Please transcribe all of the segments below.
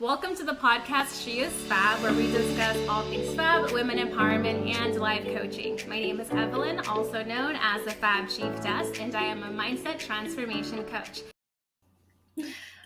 Welcome to the podcast, She is Fab, where we discuss all things Fab, women empowerment, and life coaching. My name is Evelyn, also known as the Fab Chieftess, and I am a mindset transformation coach.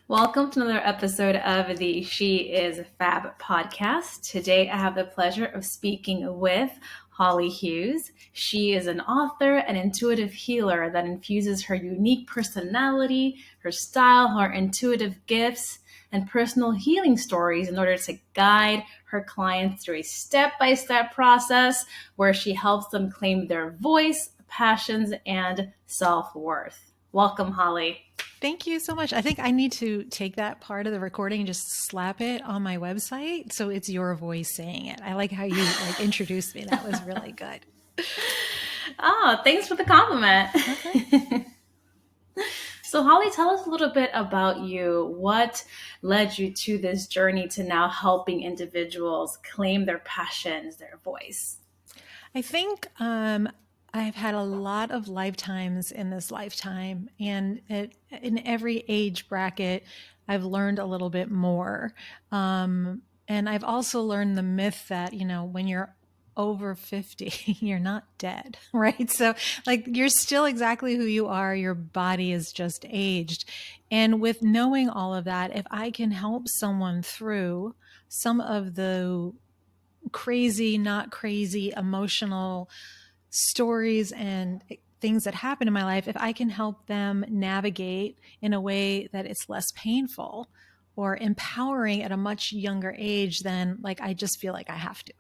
Welcome to another episode of the She is Fab podcast. Today, I have the pleasure of speaking with Holly Hugues. She is an author and intuitive healer that infuses her unique personality, her style, her intuitive gifts, and personal healing stories in order to guide her clients through a step-by-step process where she helps them claim their voice, passions, and self-worth. Welcome, Holly. Thank you so much. I think I need to take that part of the recording and just slap it on my website so it's your voice saying it. I like how you introduced me. That was really good. Oh, thanks for the compliment. Okay. So Holly, tell us a little bit about you. What led you to this journey to now helping individuals claim their passions, their voice? I think I've had a lot of lifetimes in this lifetime, and in every age bracket, I've learned a little bit more. And I've also learned the myth that, when you're over 50, you're not dead, right? So you're still exactly who you are. Your body is just aged. And with knowing all of that, if I can help someone through some of the crazy, not crazy, emotional stories and things that happen in my life, if I can help them navigate in a way that it's less painful or empowering at a much younger age, then I just feel like I have to.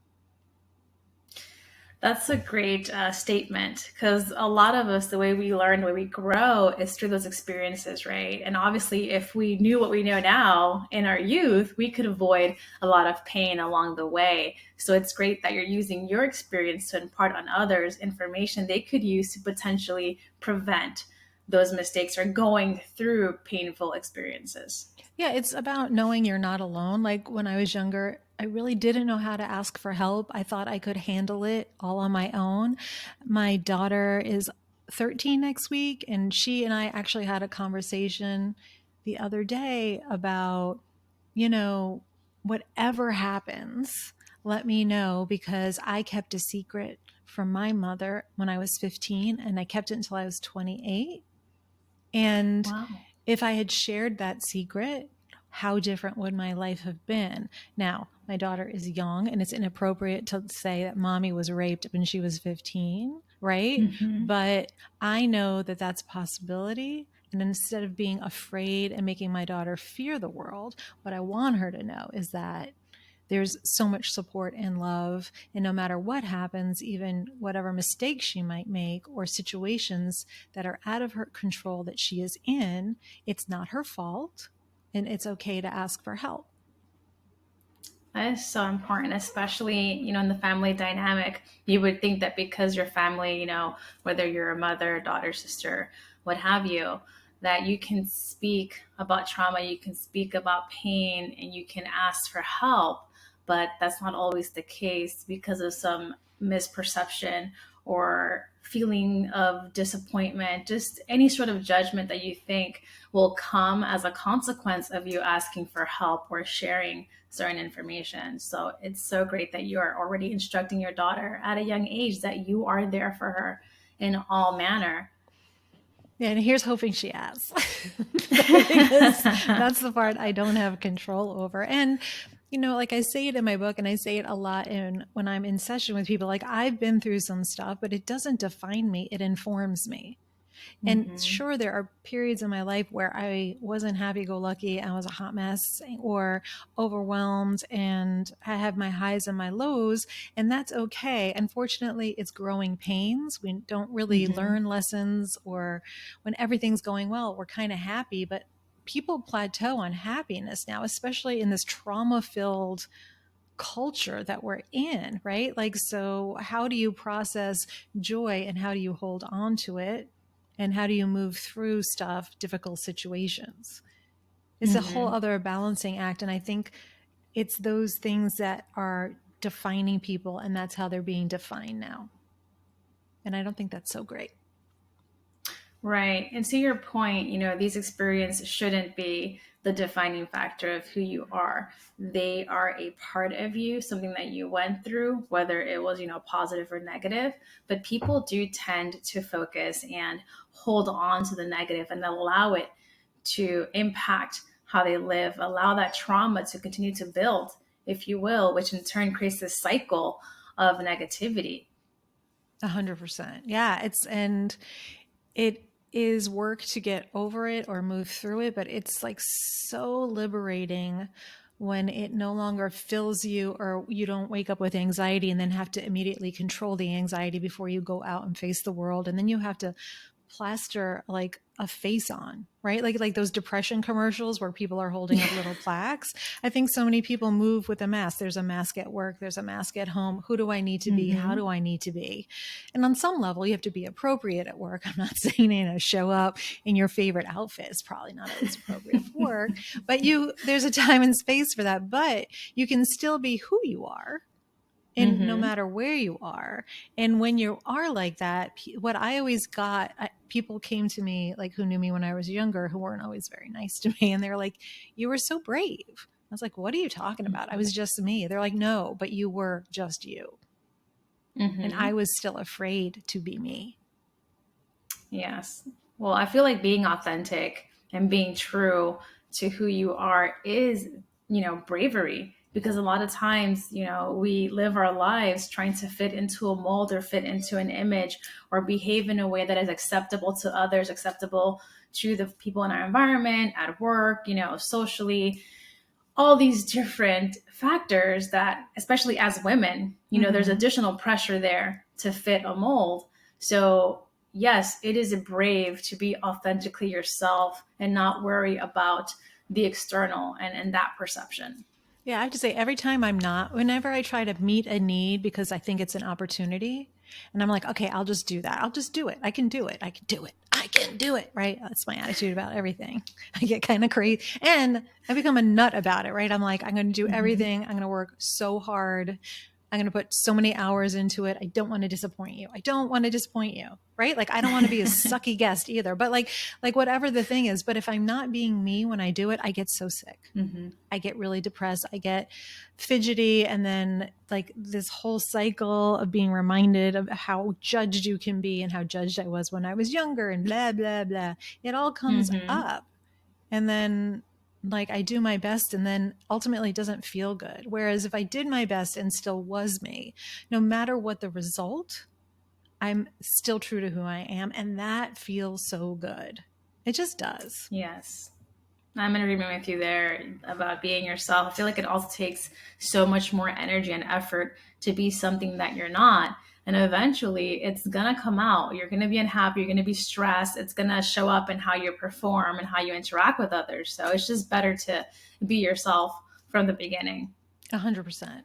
That's a great statement, because a lot of us, the way we learn, the way we grow is through those experiences, right? And obviously, if we knew what we know now in our youth, we could avoid a lot of pain along the way. So it's great that you're using your experience to impart on others information they could use to potentially prevent those mistakes or going through painful experiences. Yeah, it's about knowing you're not alone. Like when I was younger, I really didn't know how to ask for help. I thought I could handle it all on my own. My daughter is 13 next week, and she and I actually had a conversation the other day about, whatever happens, let me know, because I kept a secret from my mother when I was 15, and I kept it until I was 28. And Wow. If I had shared that secret, how different would my life have been? Now, my daughter is young, and it's inappropriate to say that mommy was raped when she was 15, right? Mm-hmm. But I know that that's a possibility. And instead of being afraid and making my daughter fear the world, what I want her to know is that there's so much support and love. And no matter what happens, even whatever mistakes she might make or situations that are out of her control that she is in, it's not her fault. And it's okay to ask for help. That is so important, especially, in the family dynamic. You would think that because your family, whether you're a mother, daughter, sister, what have you, that you can speak about trauma, you can speak about pain, and you can ask for help. But that's not always the case because of some misperception or feeling of disappointment, just any sort of judgment that you think will come as a consequence of you asking for help or sharing certain information. So it's so great that you are already instructing your daughter at a young age that you are there for her in all manner. Yeah, and here's hoping she asks. Because that's the part I don't have control over. And I say it in my book, and I say it a lot when I'm in session with people, I've been through some stuff, but it doesn't define me. It informs me. And sure, there are periods in my life where I wasn't happy-go-lucky. I was a hot mess or overwhelmed, and I have my highs and my lows, and that's okay. Unfortunately, it's growing pains. We don't really learn lessons, or when everything's going well, we're kind of happy, but people plateau on happiness now, especially in this trauma-filled culture that we're in, right? So how do you process joy, and how do you hold on to it? And how do you move through difficult situations? It's a whole other balancing act. And I think it's those things that are defining people, and that's how they're being defined now. And I don't think that's so great. Right. And to your point, these experiences shouldn't be the defining factor of who you are. They are a part of you, something that you went through, whether it was, positive or negative. But people do tend to focus and hold on to the negative and allow it to impact how they live, allow that trauma to continue to build, if you will, which in turn creates this cycle of negativity. 100%. Yeah. It is work to get over it or move through it, but it's like so liberating when it no longer fills you, or you don't wake up with anxiety and then have to immediately control the anxiety before you go out and face the world. And then you have to plaster like a face on, right? Like those depression commercials where people are holding up little plaques. I think so many people move with a mask. There's a mask at work. There's a mask at home. Who do I need to be? How do I need to be? And on some level, you have to be appropriate at work. I'm not saying, show up in your favorite outfit. It's probably not always appropriate for work, but there's a time and space for that, but you can still be who you are. And no matter where you are. And when you are like that, what I always got, people came to me like who knew me when I was younger, who weren't always very nice to me. And they're like, you were so brave. I was like, what are you talking about? I was just me. They're like, no, but you were just you. And I was still afraid to be me. Yes. Well, I feel like being authentic and being true to who you are is, bravery. Because a lot of times, we live our lives trying to fit into a mold or fit into an image or behave in a way that is acceptable to others, acceptable to the people in our environment, at work, socially, all these different factors that, especially as women, there's additional pressure there to fit a mold. So yes, it is brave to be authentically yourself and not worry about the external and that perception. Yeah, I have to say, every time whenever I try to meet a need because I think it's an opportunity, and I'm like, okay, I'll just do that. I'll just do it. I can do it. I can do it. I can do it. Right. That's my attitude about everything. I get kind of crazy and I become a nut about it. Right. I'm like, I'm going to do everything. I'm going to work so hard. I'm going to put so many hours into it. I don't want to disappoint you. I don't want to disappoint you. Right. Like, I don't want to be a sucky guest either, but like whatever the thing is, but if I'm not being me when I do it, I get so sick. I get really depressed. I get fidgety. And then like this whole cycle of being reminded of how judged you can be and how judged I was when I was younger and blah, blah, blah. It all comes up. And then like I do my best and then ultimately it doesn't feel good. Whereas if I did my best and still was me, no matter what the result, I'm still true to who I am. And that feels so good. It just does. Yes. I'm in agreement with you there about being yourself. I feel like it also takes so much more energy and effort to be something that you're not. And eventually it's going to come out. You're going to be unhappy. You're going to be stressed. It's going to show up in how you perform and how you interact with others. So it's just better to be yourself from the beginning. 100%.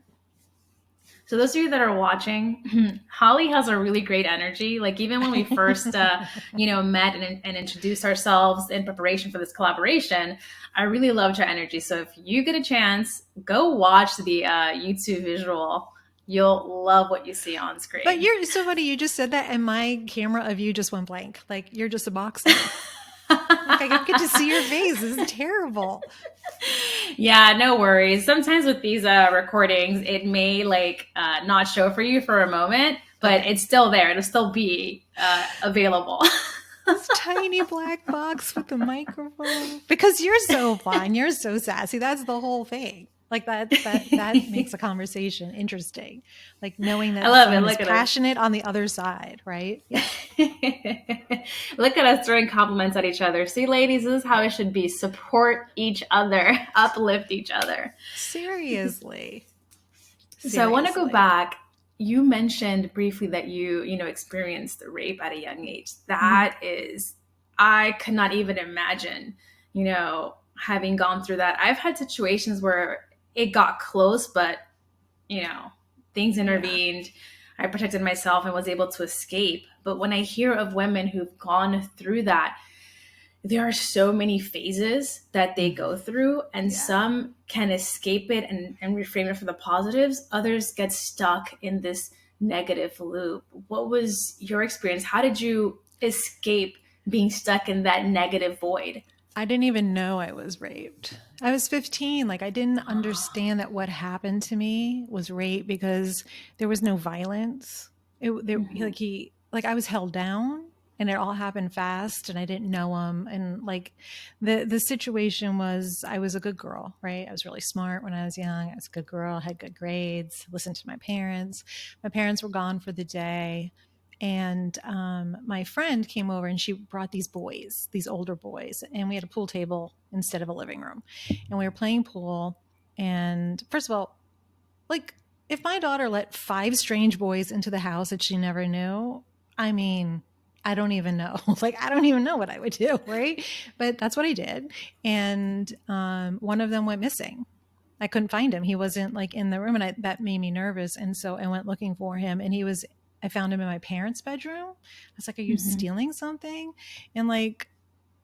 So those of you that are watching, Holly has a really great energy. Like even when we first, met and introduced ourselves in preparation for this collaboration, I really loved her energy. So if you get a chance, go watch the YouTube visual. You'll love what you see on screen. But you're so funny. You just said that and my camera of you just went blank. Like you're just a box now. Like I don't get to see your face. This is terrible. Yeah, no worries. Sometimes with these recordings, it may not show for you for a moment, but it's still there. It'll still be available. This tiny black box with the microphone. Because you're so fun. You're so sassy. That's the whole thing. Like that makes a conversation interesting. Like knowing that someone is passionate on the other side, right? Yeah. Look at us throwing compliments at each other. See, ladies, this is how it should be. Support each other, uplift each other. Seriously. So I want to go back. You mentioned briefly that you experienced rape at a young age. That is, I could not even imagine, having gone through that. I've had situations where it got close, but, things intervened. Yeah. I protected myself and was able to escape. But when I hear of women who've gone through that, there are so many phases that they go through, and some can escape it and reframe it for the positives. Others get stuck in this negative loop. What was your experience? How did you escape being stuck in that negative void? I didn't even know I was raped. I was 15. Like, I didn't Oh. understand that what happened to me was rape because there was no violence. Mhm. Like, I was held down and it all happened fast and I didn't know him. And like, the situation was, I was a good girl, right? I was really smart when I was young. I was a good girl, had good grades, listened to my parents. My parents were gone for the day. And my friend came over and she brought these boys, these older boys, and we had a pool table instead of a living room. And we were playing pool. And first of all, like, if my daughter let 5 strange boys into the house that she never knew, I mean, I don't even know. Like, I don't even know what I would do, right? But that's what I did. And one of them went missing. I couldn't find him. He wasn't like in the room, and that made me nervous. And so I went looking for him, and I found him in my parents' bedroom. I was like, "Are you Mhm. stealing something?" And like,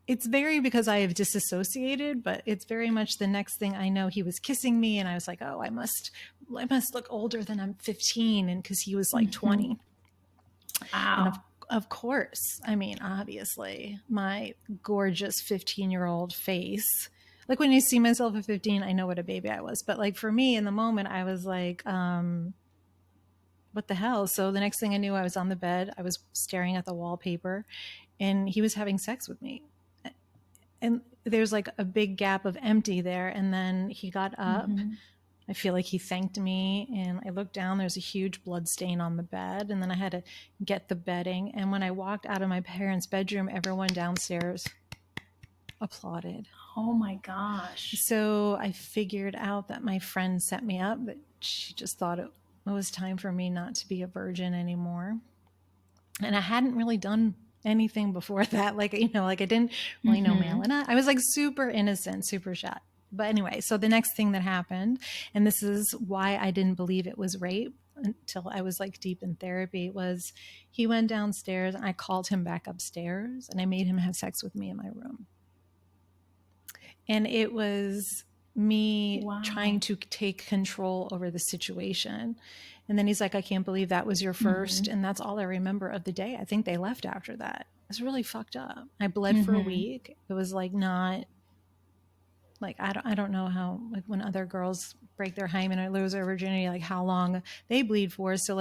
it's very because I have disassociated, but it's very much the next thing I know, he was kissing me, and I was like, "Oh, I must look older than I'm 15," and because he was like Mhm. 20, and Wow. of course, I mean, obviously, my gorgeous 15-year-old face. Like, when I see myself at 15, I know what a baby I was. But like, for me in the moment, I was like, what the hell? So the next thing I knew, I was on the bed. I was staring at the wallpaper and he was having sex with me. And there's like a big gap of empty there. And then he got up. Mhm. I feel like he thanked me, and I looked down. There's a huge blood stain on the bed, and then I had to get the bedding. And when I walked out of my parents' bedroom, everyone downstairs applauded. Oh my gosh. So I figured out that my friend set me up, but she just thought it was time for me not to be a virgin anymore. And I hadn't really done anything before that. Like, like I didn't really know Mhm. Malina. I was like super innocent, super shy. But anyway, so the next thing that happened, and this is why I didn't believe it was rape until I was like deep in therapy, was he went downstairs and I called him back upstairs and I made him have sex with me in my room. And it was me trying Wow. to take control over the situation. And then he's like, I can't believe that was your first. Mhm. And that's all I remember of the day. I think they left after that. It's really fucked up. I bled for a Mhm. week. It was like not like I don't know how, like, when other girls break their hymen or lose their virginity, like how long they bleed for. So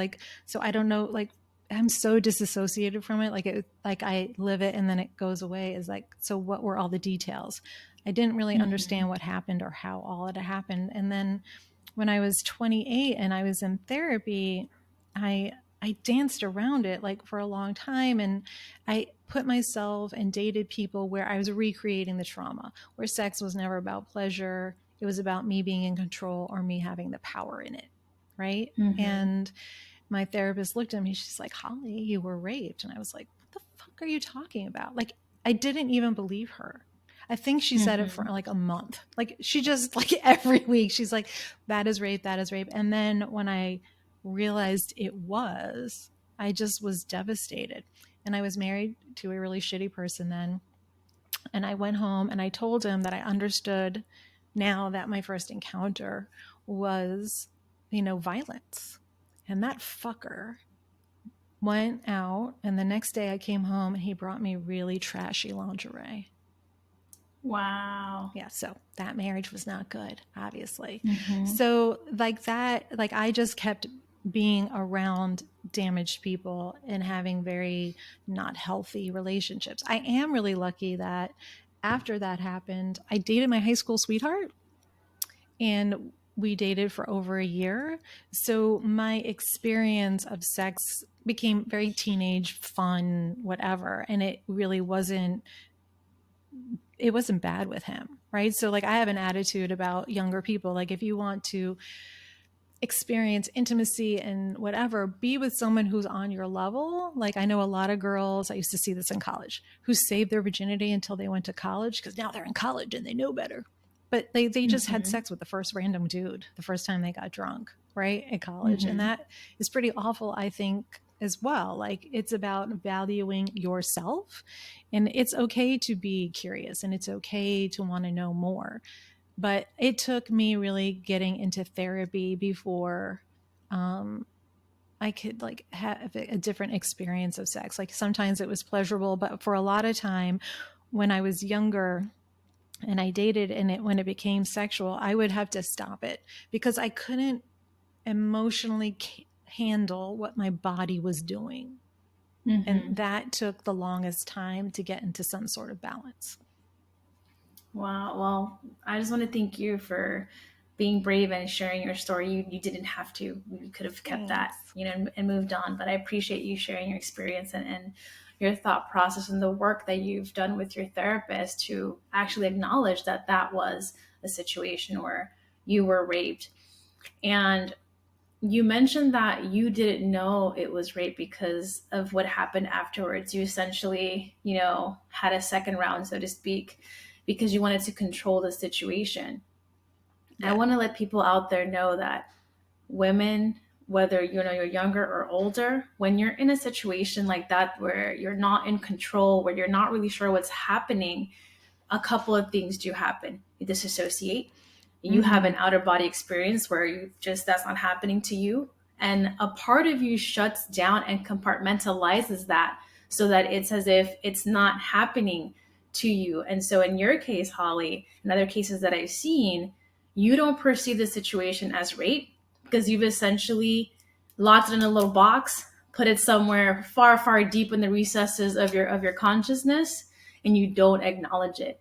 I don't know, like, I'm so disassociated from it. Like I live it and then it goes away. Is like, so what were all the details? I didn't really Mhm. understand what happened or how all it happened. And then when I was 28 and I was in therapy, I I danced around it like for a long time, and I put myself and dated people where I was recreating the trauma, where sex was never about pleasure. It was about me being in control or me having the power in it. Right. Mhm. And my therapist looked at me. She's like, Holly, you were raped. And I was like, what the fuck are you talking about? Like, I didn't even believe her. I think she said it for Mhm. like a month. Like, she just, like, every week, she's like, that is rape, that is rape. And then when I realized it was, I just was devastated. And I was married to a really shitty person then. And I went home and I told him that I understood now that my first encounter was, violence. And that fucker went out, and the next day I came home and he brought me really trashy lingerie. Wow. Yeah, so that marriage was not good, obviously. Mhm. So, like that, like, I just kept being around damaged people and having very not healthy relationships. I am really lucky that after that happened, I dated my high school sweetheart, and we dated for over a year. So my experience of sex became very teenage, fun, whatever. And it wasn't bad with him. Right. So, like, I have an attitude about younger people. Like, if you want to experience intimacy and whatever, be with someone who's on your level. Like, I know a lot of girls, I used to see this in college, who saved their virginity until they went to college because now they're in college and they know better. But they just had Mhm. sex with the first random dude the first time they got drunk, right, at college. And Mhm. that is pretty awful, I think, as well. Like, it's about valuing yourself, and it's okay to be curious and it's okay to want to know more. But it took me really getting into therapy before um, I could, like, have a different experience of sex. Like, sometimes it was pleasurable, but for a lot of time when I was younger, and I dated, and when it became sexual, I would have to stop it because I couldn't emotionally handle what my body was doing. And that took the longest time to get into some sort of balance. Wow. Well, I just want to thank you for being brave and sharing your story. You didn't have to. You could have kept that, and moved on. But I appreciate you sharing your experience and your thought process and the work that you've done with your therapist to actually acknowledge that that was a situation where you were raped. And you mentioned that you didn't know it was rape because of what happened afterwards. You essentially, had a second round, so to speak, because you wanted to control the situation. Yeah. I want to let people out there know that women, whether you're younger or older, when you're in a situation like that where you're not in control, where you're not really sure what's happening, a couple of things do happen. You disassociate. You have an outer body experience where that's not happening to you. And a part of you shuts down and compartmentalizes that so that it's as if it's not happening to you. And so in your case, Holly, in other cases that I've seen, you don't perceive the situation as rape because you've essentially locked it in a little box, put it somewhere far, far deep in the recesses of your consciousness, and you don't acknowledge it.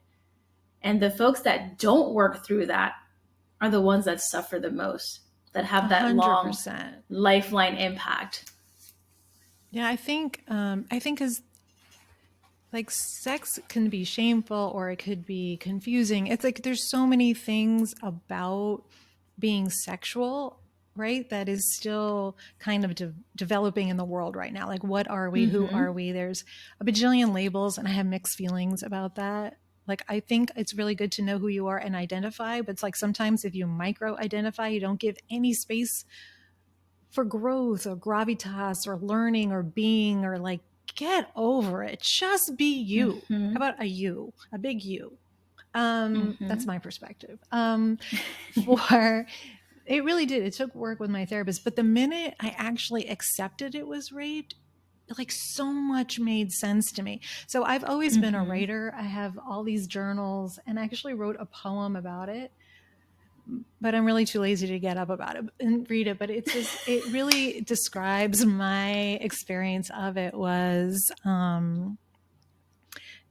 And the folks that don't work through that are the ones that suffer the most, that have that 100%. long lifeline impact. Yeah, I think as like sex can be shameful or it could be confusing. It's like there's so many things about being sexual, right? That is still kind of developing in the world right now. Like, what are we? Who are we? There's a bajillion labels, and I have mixed feelings about that. Like, I think it's really good to know who you are and identify, but it's like sometimes if you micro identify, you don't give any space for growth or gravitas or learning or being, or like, get over it. Just be you. How about a big you? That's my perspective. For it really did. It took work with my therapist, but the minute I actually accepted it was raped, like so much made sense to me. So I've always been a writer. I have all these journals, and I actually wrote a poem about it, but I'm really too lazy to get up about it and read it. But it's just, it really describes my experience of it was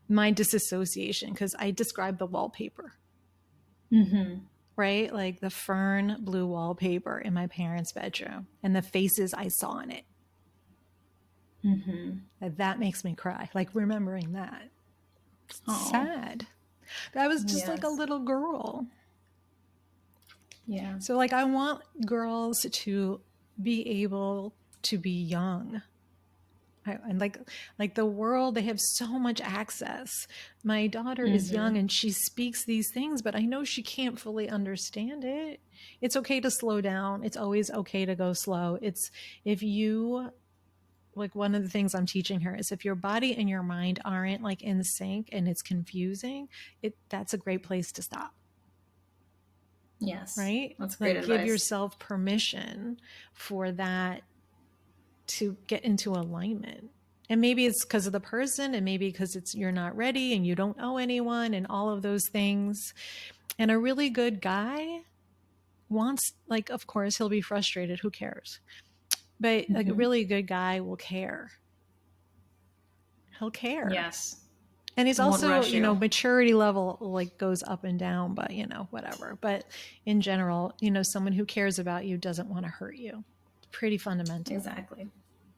my disassociation, because I described the wallpaper. Right? Like the fern blue wallpaper in my parents' bedroom and the faces I saw in it. That makes me cry. Like remembering that. It's sad. But I was just like a little girl. Yeah. So like I want girls to be able to be young. And like the world, they have so much access. My daughter is young and she speaks these things, but I know she can't fully understand it. It's okay to slow down. It's always okay to go slow. It's if you, like one of the things I'm teaching her is if your body and your mind aren't like in sync and it's confusing, that's a great place to stop. Yes. Right? That's great like advice. Give yourself permission for that to get into alignment. And maybe it's because of the person, and maybe because you're not ready and you don't owe anyone and all of those things. And a really good guy wants, like, of course he'll be frustrated. Who cares? But like a really good guy will care. He'll care. Yes. And he's also, maturity level like goes up and down, but whatever. But in general, someone who cares about you doesn't want to hurt you. It's pretty fundamental. Exactly.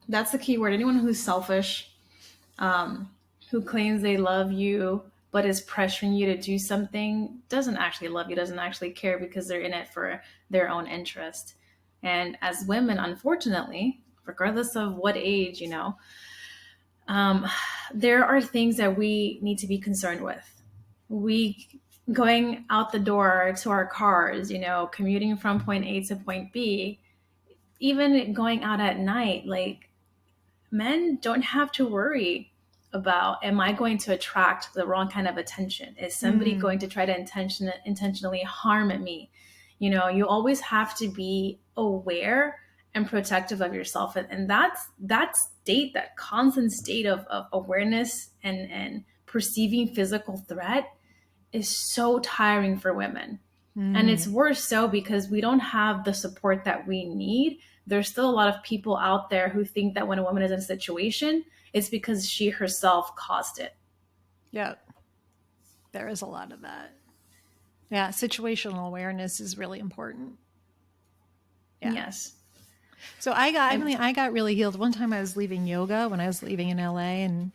That's the key word. Anyone who's selfish, who claims they love you, but is pressuring you to do something, doesn't actually love you, doesn't actually care, because they're in it for their own interest. And as women, unfortunately, regardless of what age, there are things that we need to be concerned with. We going out the door to our cars, commuting from point A to point B, even going out at night, like men don't have to worry about, am I going to attract the wrong kind of attention? Is somebody going to try to intentionally harm me? You always have to be aware and protective of yourself. And that state, that constant state of awareness and perceiving physical threat is so tiring for women. And it's Mm. worse so because we don't have the support that we need. There's still a lot of people out there who think that when a woman is in a situation, it's because she herself caused it. Yeah, there is a lot of that. Yeah, situational awareness is really important. Yeah. Yes. So I got really healed. One time I was leaving yoga when I was leaving in LA, and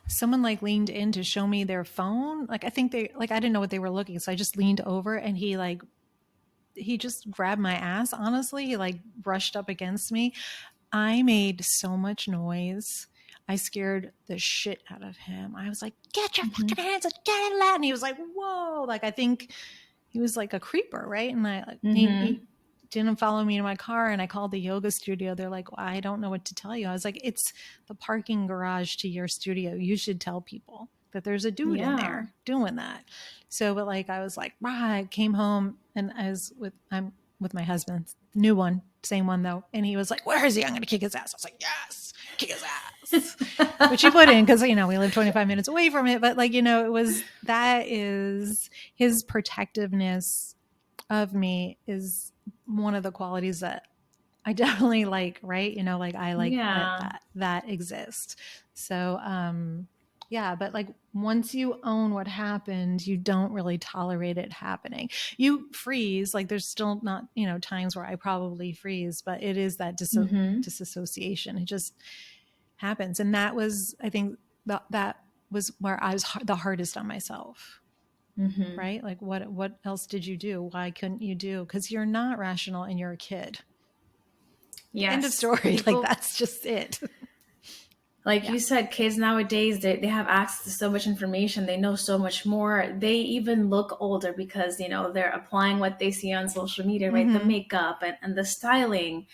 someone like leaned in to show me their phone. Like I think they like I didn't know what they were looking, so I just leaned over and he just grabbed my ass. Honestly, he like brushed up against me. I made so much noise. I scared the shit out of him. I was like, "Get your fucking hands up, get out of that!" And he was like, "Whoa!" Like I think he was like a creeper, right? And he didn't follow me to my car, and I called the yoga studio. They're like, well, I don't know what to tell you. I was like, it's the parking garage to your studio. You should tell people that there's a dude in there doing that. So, but like, I was like, I came home and I'm with my husband, new one, same one though. And he was like, where is he? I'm going to kick his ass. I was like, yes, kick his ass. Which he put in because, we live 25 minutes away from it. But like, that is his protectiveness of me is one of the qualities that I definitely like, right? Like I like that exists. So, yeah, but like once you own what happened, you don't really tolerate it happening. You freeze, like there's still not, times where I probably freeze, but it is that disassociation. It just happens. And that was, I think that was where I was the hardest on myself. Right? Like what else did you do? Why couldn't you do? Because you're not rational and you're a kid. Yes. End of story. Like that's just it. Like you said, kids nowadays, they have access to so much information. They know so much more. They even look older because, they're applying what they see on social media, right? The makeup and the styling.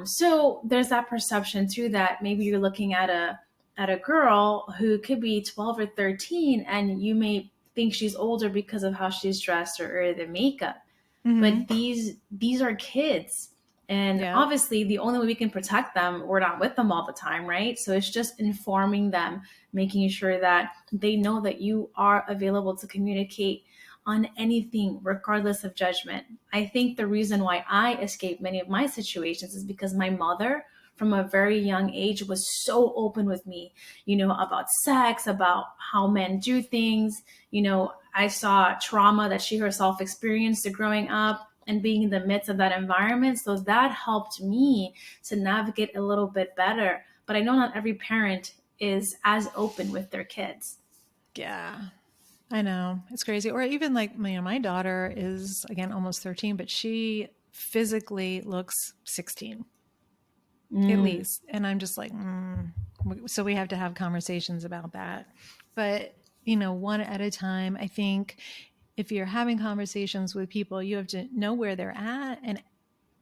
So there's that perception too that maybe you're looking at a girl who could be 12 or 13 and you may think she's older because of how she's dressed or the makeup. But these are kids. And obviously, the only way we can protect them, we're not with them all the time, right? So it's just informing them, making sure that they know that you are available to communicate on anything, regardless of judgment. I think the reason why I escaped many of my situations is because my mother, from a very young age, was so open with me, about sex, about how men do things. I saw trauma that she herself experienced growing up and being in the midst of that environment. So that helped me to navigate a little bit better. But I know not every parent is as open with their kids. Yeah, I know. It's crazy. Or even like, my daughter is, again, almost 13, but she physically looks 16 at least. And I'm just like, so we have to have conversations about that. But, one at a time. I think if you're having conversations with people, you have to know where they're at and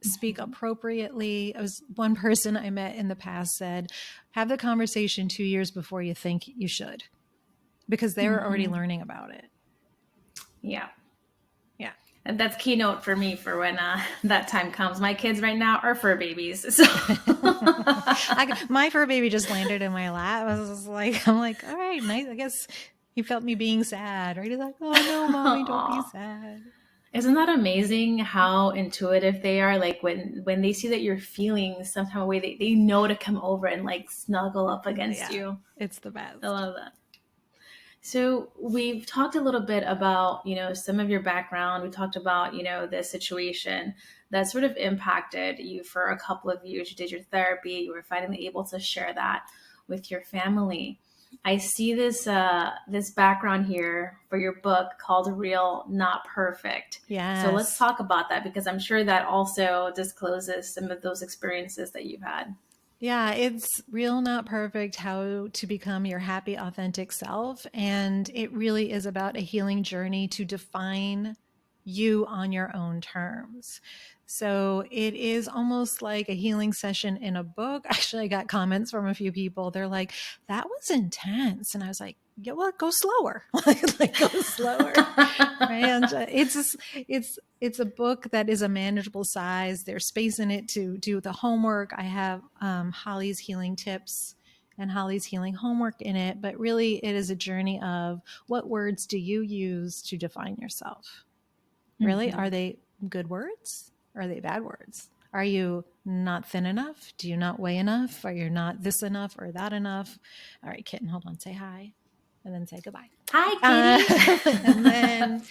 speak appropriately. One person I met in the past said, have the conversation 2 years before you think you should, because they were already learning about it. Yeah. Yeah. And that's keynote for me for when that time comes. My kids right now are fur babies. So my fur baby just landed in my lap. I'm like, all right, nice. I guess he felt me being sad, right? He's like, oh no, mommy, don't be sad. Isn't that amazing how intuitive they are? Like when they see that you're feeling some type of way, they know to come over and like snuggle up against you. It's the best. I love that. So we've talked a little bit about, some of your background. We talked about, the situation that sort of impacted you for a couple of years. You did your therapy. You were finally able to share that with your family. I see this background here for your book called Real Not Perfect. Yeah. So let's talk about that, because I'm sure that also discloses some of those experiences that you've had. Yeah, it's Real Not Perfect, how to become your happy, authentic self. And it really is about a healing journey to define you on your own terms. So it is almost like a healing session in a book. Actually, I got comments from a few people. They're like, that was intense. And I was like, yeah, well, go slower. like go slower. And it's a book that is a manageable size. There's space in it to do the homework. I have Holly's healing tips and Holly's healing homework in it. But really, it is a journey of what words do you use to define yourself? Really? Are they good words? Or are they bad words? Are you not thin enough? Do you not weigh enough? Are you not this enough or that enough? All right, kitten, hold on. Say hi and then say goodbye. Hi, kitty. And then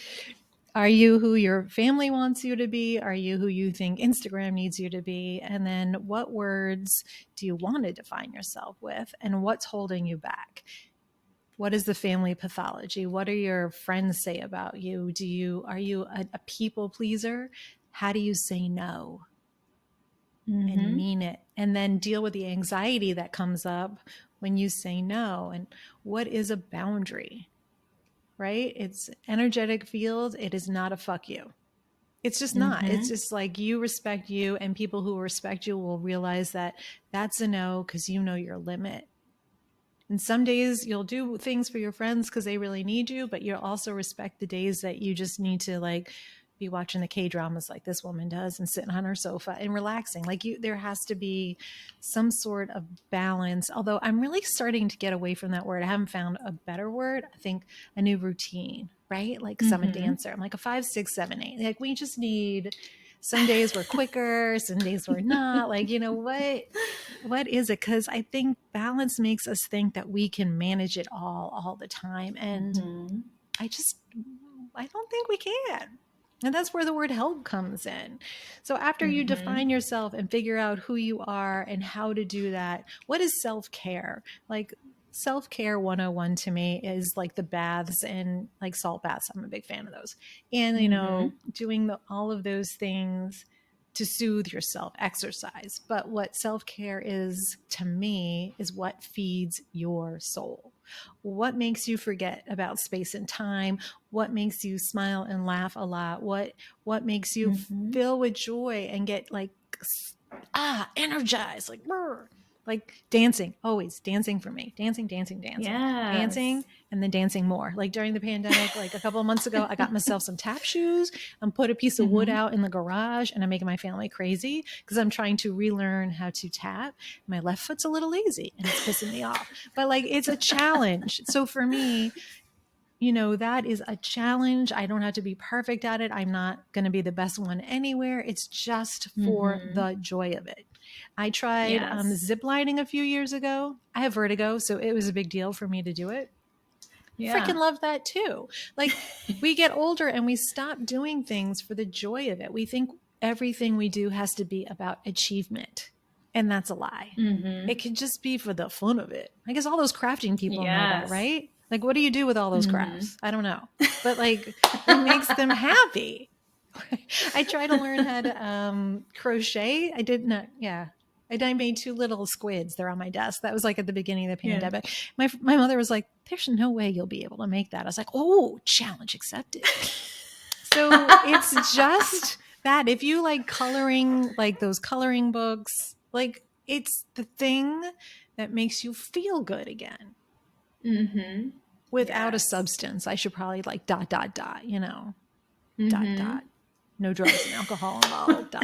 are you who your family wants you to be? Are you who you think Instagram needs you to be? And then what words do you want to define yourself with? And what's holding you back? What is the family pathology? What do your friends say about you? Are you a people pleaser? How do you say no and mean it? And then deal with the anxiety that comes up when you say no. And what is a boundary? Right? It's energetic field. It is not a fuck you. It's just not. It's just like you respect you, and people who respect you will realize that that's a no because you know your limit. And some days you'll do things for your friends because they really need you, but you'll also respect the days that you just need to like be watching the K-dramas like this woman does and sitting on her sofa and relaxing. Like there has to be some sort of balance. Although I'm really starting to get away from that word. I haven't found a better word. I think a new routine, right? Like 'cause I'm a dancer. I'm like a 5, 6, 7, 8. Like we just need, some days we're quicker, some days we're not. Like, you know, what is it? Because I think balance makes us think that we can manage it all the time. And I don't think we can. And that's where the word help comes in. So after you define yourself and figure out who you are and how to do that, what is self-care? Like self-care 101 to me is like the baths and like salt baths. I'm a big fan of those. And, you know, doing all of those things to soothe yourself, exercise. But what self-care is to me is what feeds your soul. What makes you forget about space and time? What makes you smile and laugh a lot? What makes you fill with joy and get like energized, like dancing, always dancing for me. Dancing, dancing, and then dancing more. Like during the pandemic, like a couple of months ago, I got myself some tap shoes and put a piece of wood out in the garage, and I'm making my family crazy because I'm trying to relearn how to tap. My left foot's a little lazy and it's pissing me off, but like it's a challenge. So for me, you know, that is a challenge. I don't have to be perfect at it. I'm not going to be the best one anywhere. It's just for the joy of it. I tried zip lining a few years ago. I have vertigo, so it was a big deal for me to do it. Freaking love that too. Like we get older and we stop doing things for the joy of it. We think everything we do has to be about achievement. And that's a lie. It could just be for the fun of it. I guess all those crafting people know that, right? Like, what do you do with all those crafts? I don't know. But like, it makes them happy. I tried to learn how to crochet. I did not, I made 2 little squids. They're on my desk. That was like at the beginning of the pandemic. My mother was like, there's no way you'll be able to make that. I was like, oh, challenge accepted. So it's just that if you like coloring, like those coloring books, like it's the thing that makes you feel good again. Without a substance. I should probably like ... you know, ... no drugs and alcohol involved, ...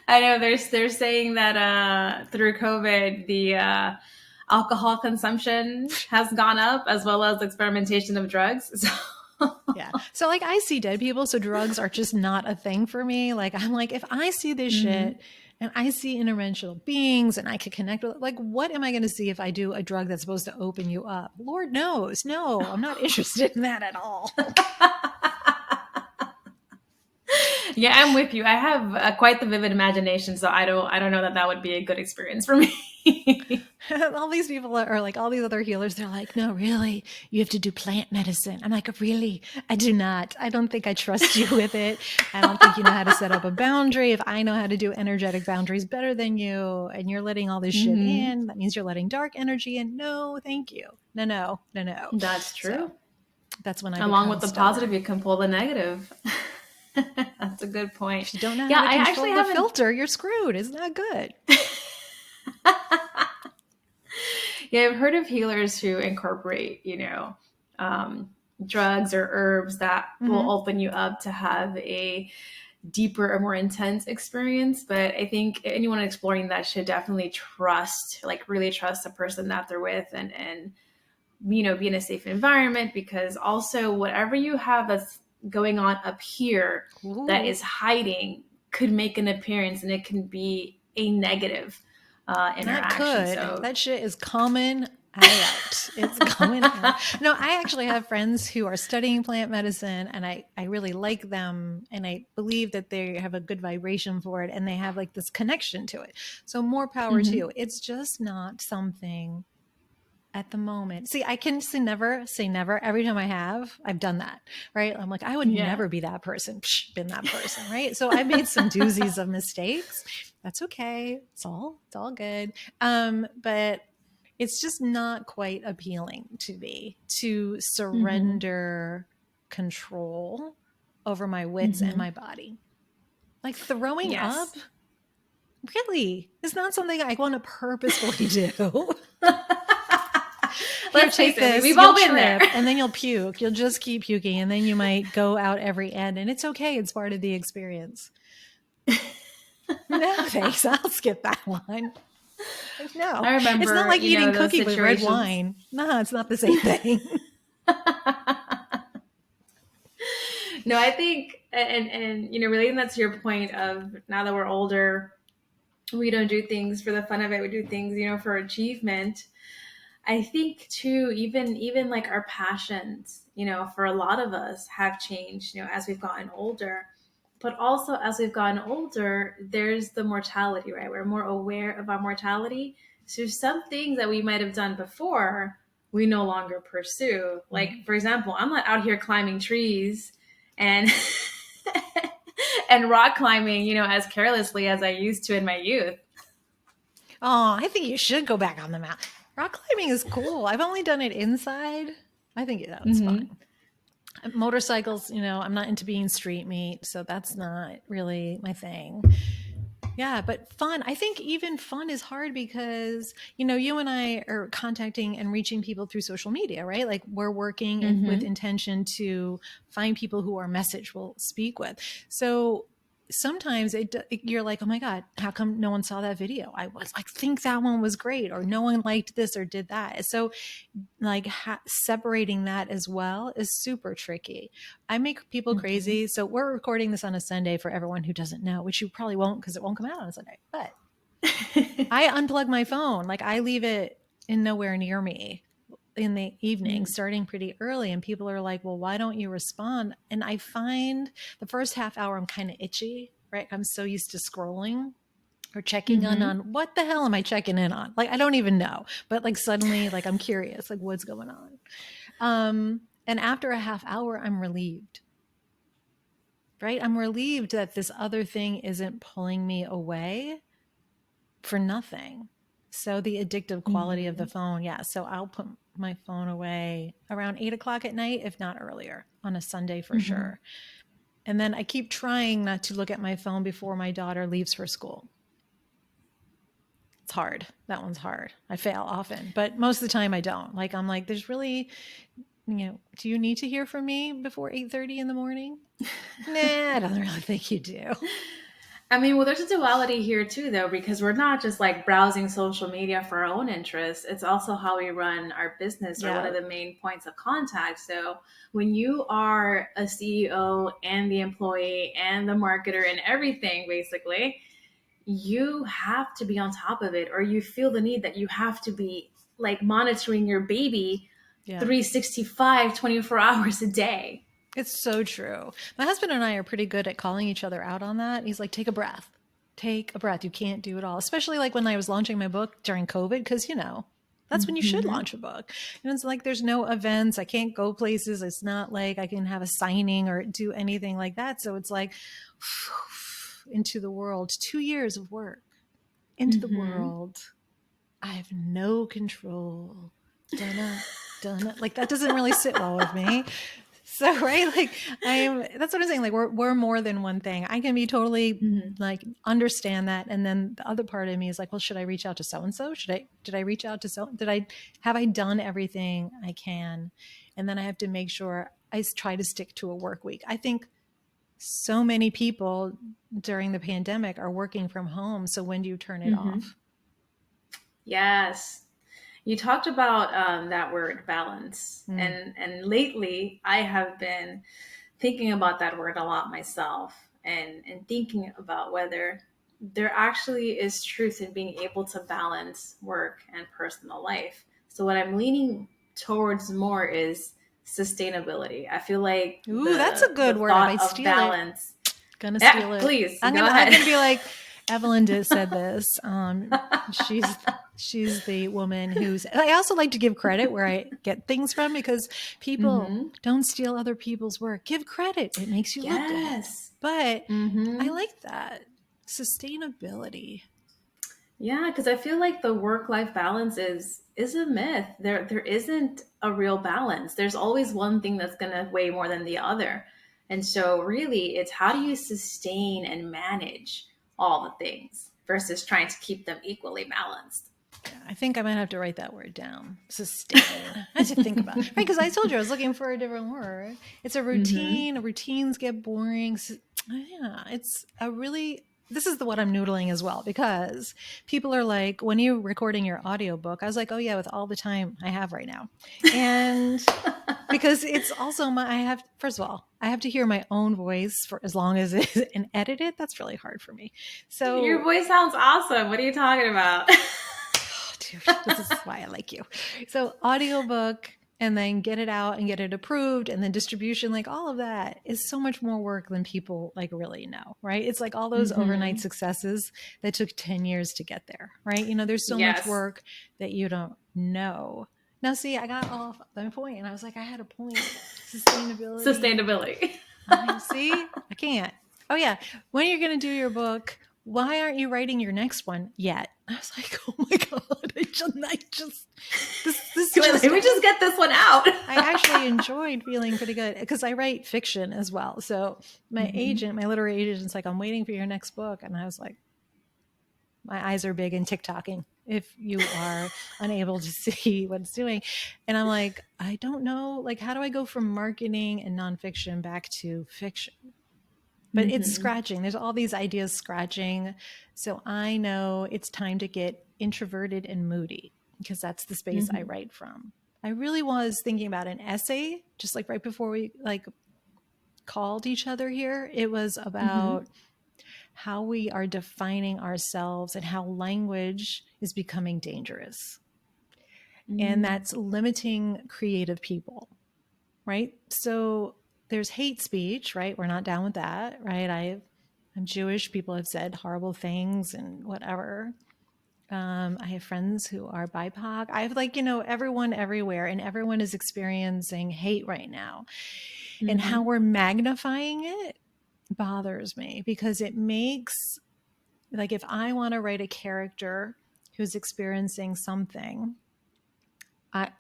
I know they're saying that through COVID, the alcohol consumption has gone up as well as experimentation of drugs. So yeah. So like I see dead people. So drugs are just not a thing for me. Like I'm like, if I see this shit and I see interdimensional beings and I can connect with, like, what am I going to see if I do a drug that's supposed to open you up? Lord knows. No, I'm not interested in that at all. Yeah, I'm with you. I have quite the vivid imagination, so I don't know that would be a good experience for me. All these people are like, all these other healers, they're like, no, really, you have to do plant medicine. I'm like, really? I do not. I don't think I trust you with it. I don't think you know how to set up a boundary. If I know how to do energetic boundaries better than you, and you're letting all this shit in, that means you're letting dark energy in. No, thank you. No. That's true. So that's when I along with the stubborn. positive, you can pull the negative. That's a good point. If you don't know how to control the filter, you're screwed. Isn't that good? Yeah, I've heard of healers who incorporate, you know, drugs or herbs that will open you up to have a deeper or more intense experience. But I think anyone exploring that should definitely trust, like really trust the person that they're with, and be in a safe environment, because also whatever you have that's going on up here that Ooh. is hiding could make an appearance, and it can be a negative That interaction. could. So That shit is coming out. It's coming out. No, I actually have friends who are studying plant medicine, and I really like them, and I believe that they have a good vibration for it, and they have like this connection to it. So more power to you. It's just not something at the moment. See, I can say never. Every time I've done that, right? I'm like, I would yeah. never be that person, been that person, right? So I made some doozies of mistakes. That's okay. It's all good. But it's just not quite appealing to me to surrender control over my wits and my body. Like throwing up, Yes. really, is not something I want to purposefully do. Here, Let's take face it, this. we've You'll all been there. trip, and then you'll puke. You'll just keep puking, and then you might go out every end. And it's okay. It's part of the experience. No, thanks. I'll skip that one. No, I remember, it's not like eating those cookie with red situations. wine. No, it's not the same thing. No, I think, and relating that to your point of now that we're older, we don't do things for the fun of it. We do things, for achievement. I think too, even like our passions, for a lot of us have changed, as we've gotten older. But also as we've gotten older, there's the mortality, right? We're more aware of our mortality. So some things that we might have done before, we no longer pursue. Like, for example, I'm not out here climbing trees and and rock climbing, as carelessly as I used to in my youth. Oh, I think you should go back on the mountain. Rock climbing is cool. I've only done it inside. I think that was fun. Motorcycles, I'm not into being street meat, so that's not really my thing. Yeah, but fun. I think even fun is hard because, you and I are contacting and reaching people through social media, right? Like we're working with intention to find people who our message will speak with. So sometimes you're like, oh my God, how come no one saw that video? I think that one was great, or no one liked this or did that. So like separating that as well is super tricky. I make people crazy. So we're recording this on a Sunday for everyone who doesn't know, which you probably won't because it won't come out on a Sunday. But I unplug my phone. Like I leave it in nowhere near me in the evening, starting pretty early. And people are like, well, why don't you respond? And I find the first half hour, I'm kind of itchy, right? I'm so used to scrolling or checking in on what the hell am I checking in on? Like, I don't even know, but like suddenly, like I'm curious, like what's going on? And after a half hour, I'm relieved, right? I'm relieved that this other thing isn't pulling me away for nothing. So the addictive quality of the phone. Yeah. So I'll put my phone away around 8:00 at night, if not earlier on a Sunday for sure. And then I keep trying not to look at my phone before my daughter leaves for school. It's hard. That one's hard. I fail often, but most of the time I don't. Like, I'm like, there's really, do you need to hear from me before 8:30 in the morning? Nah, I don't really think you do. I mean, well, there's a duality here too, though, because we're not just like browsing social media for our own interests. It's also how we run our business, or one of the main points of contact. So when you are a CEO and the employee and the marketer and everything, basically, you have to be on top of it, or you feel the need that you have to be like monitoring your baby 365, 24 hours a day. It's so true. My husband and I are pretty good at calling each other out on that. He's like, take a breath. Take a breath. You can't do it all. Especially like when I was launching my book during COVID, because, that's when you should launch a book. And it's like there's no events. I can't go places. It's not like I can have a signing or do anything like that. So it's like into the world. 2 years of work into the world. I have no control. Dun-na. Like that doesn't really sit well with me. So, right, like that's what I'm saying. Like we're more than one thing. I can be totally like understand that. And then the other part of me is like, well, should I reach out to so-and-so? Did I reach out to have I done everything I can? And then I have to make sure I try to stick to a work week. I think so many people during the pandemic are working from home. So when do you turn it Mm-hmm. off? Yes. You talked about that word balance, Mm. and lately I have been thinking about that word a lot myself, and thinking about whether there actually is truth in being able to balance work and personal life. So what I'm leaning towards more is sustainability. I feel like Ooh, that's a the good word. I thought might of steal it. balance. Gonna Yeah, steal it. please I'm go gonna I'm ahead. gonna be like, Evelyn said this. She's the woman who's. I also like to give credit where I get things from, because people Mm-hmm. don't steal other people's work. Give credit; it makes you look good. Yes. But I Mm-hmm. like that sustainability. Yeah, because I feel like the work-life balance is a myth. There isn't a real balance. There's always one thing that's gonna weigh more than the other. And so really it's how do you sustain and manage all the things versus trying to keep them equally balanced. Yeah, I think I might have to write that word down. Sustain. I have to think about it. Right, because I told you I was looking for a different word. It's a Mm-hmm. routine. Routines get boring. Yeah, it's a really. This is the what I'm noodling as well, because people are like, when you're recording your audiobook, I was like, oh yeah, with all the time I have right now. And because it's also I have, first of all, I have to hear my own voice for as long as it's and edit it. That's really hard for me. Your So voice sounds awesome. What are you talking about? dude, this is why I like you. So audiobook, and then get it out and get it approved, and then distribution, like all of that is so much more work than people like really know, right? It's like all those overnight Mm-hmm. successes that took 10 years to get there, right? There's so much Yes. work that you don't know. Now, see, I got off my point, and I was like, I had a point. Sustainability. Sustainability. See, I can't. Oh yeah, when you're going to do your book, why aren't you writing your next one yet? I was like, oh my god, I just this Let just. me just get this one out. I actually enjoyed feeling pretty good because I write fiction as well. So my Mm-hmm. agent, my literary agent's like, I'm waiting for your next book, and I was like, my eyes are big and TikToking if you are unable to see what it's doing. And I'm like, I don't know, like, how do I go from marketing and nonfiction back to fiction? But it's Mm-hmm. scratching. There's all these ideas scratching. So I know it's time to get introverted and moody, because that's the space I Mm-hmm. write from. I really was thinking about an essay just like right before we like called each other here. It was Mm-hmm. about how we are defining ourselves and how language is becoming dangerous. And Mm-hmm. that's limiting creative people, right? So there's hate speech, right? We're not down with that, right? I'm Jewish. People have said horrible things and whatever. I have friends who are BIPOC. I have everyone everywhere, and everyone is experiencing hate right now. And how Mm-hmm. we're magnifying it bothers me, because it makes, like, if I want to write a character who's experiencing something,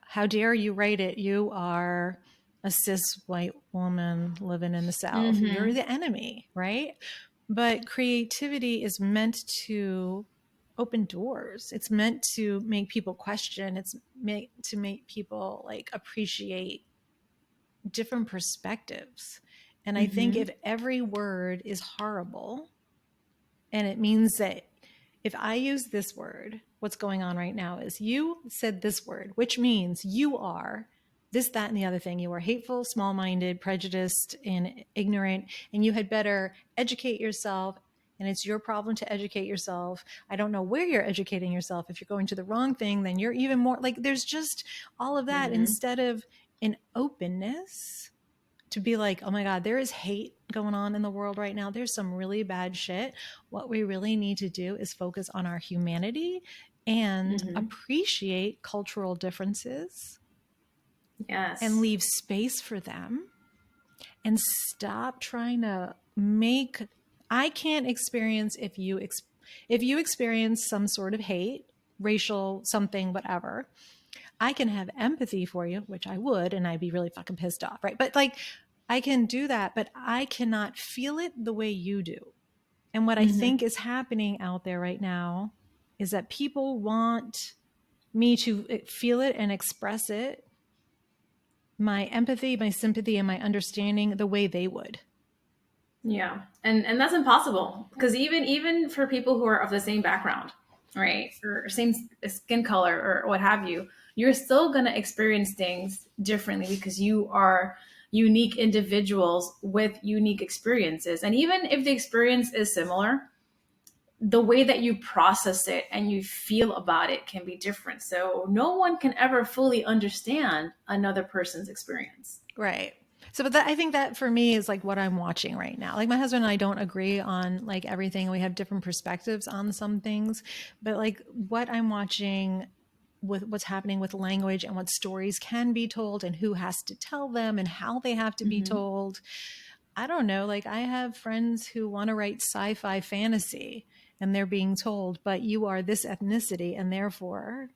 how dare you write it? You are a cis white woman living in the South. You're Mm-hmm. the enemy, right? But creativity is meant to open doors. It's meant to make people question. It's meant to make people like appreciate different perspectives. And I think Mm-hmm. if every word is horrible, and it means that if I use this word, what's going on right now is you said this word, which means you are this, that, and the other thing. You are hateful, small minded, prejudiced, and ignorant, and you had better educate yourself. And it's your problem to educate yourself. I don't know where you're educating yourself. If you're going to the wrong thing, then you're even more like, there's just all of that Mm-hmm. instead of an openness to be like, oh my God, there is hate going on in the world right now. There's some really bad shit. What we really need to do is focus on our humanity and Mm-hmm. appreciate cultural differences and Yes. leave space for them, and stop trying to make. I can't experience if you experience some sort of hate, racial something, whatever. I can have empathy for you, which I would, and I'd be really fucking pissed off, right? But like, I can do that, but I cannot feel it the way you do. And what I Mm-hmm. think is happening out there right now is that people want me to feel it and express it, my empathy, my sympathy, and my understanding the way they would. Yeah. And that's impossible because even for people who are of the same background, right? Or same skin color or what have you, you're still going to experience things differently because you are unique individuals with unique experiences. And even if the experience is similar, the way that you process it and you feel about it can be different. So no one can ever fully understand another person's experience. Right. So, but that, I think that for me is like what I'm watching right now. Like my husband and I don't agree on like everything. We have different perspectives on some things, but like what I'm watching with what's happening with language and what stories can be told and who has to tell them and how they have to be Mm-hmm. told. I don't know. Like I have friends who want to write sci-fi fantasy and they're being told, but you are this ethnicity and therefore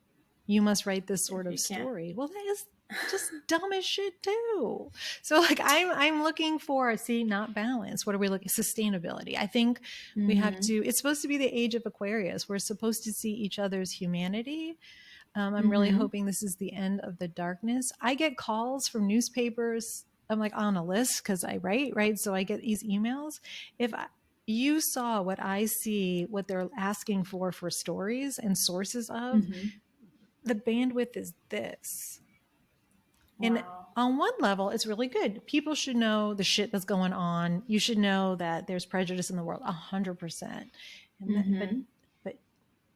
you must write this sort of You can't. story. Well, that is just dumb as shit too. So like I'm looking for, see, not balance. What are we looking? Sustainability. I think we have Mm-hmm. to, it's supposed to be the age of Aquarius. We're supposed to see each other's humanity. I'm really Mm-hmm. hoping this is the end of the darkness. I get calls from newspapers. I'm like on a list because I write, right? So I get these emails. If you saw what I see, what they're asking for stories and sources of, Mm-hmm. the bandwidth is this. And Wow. on one level, it's really good. People should know the shit that's going on. You should know that there's prejudice in the world, 100%. And that, Mm-hmm. but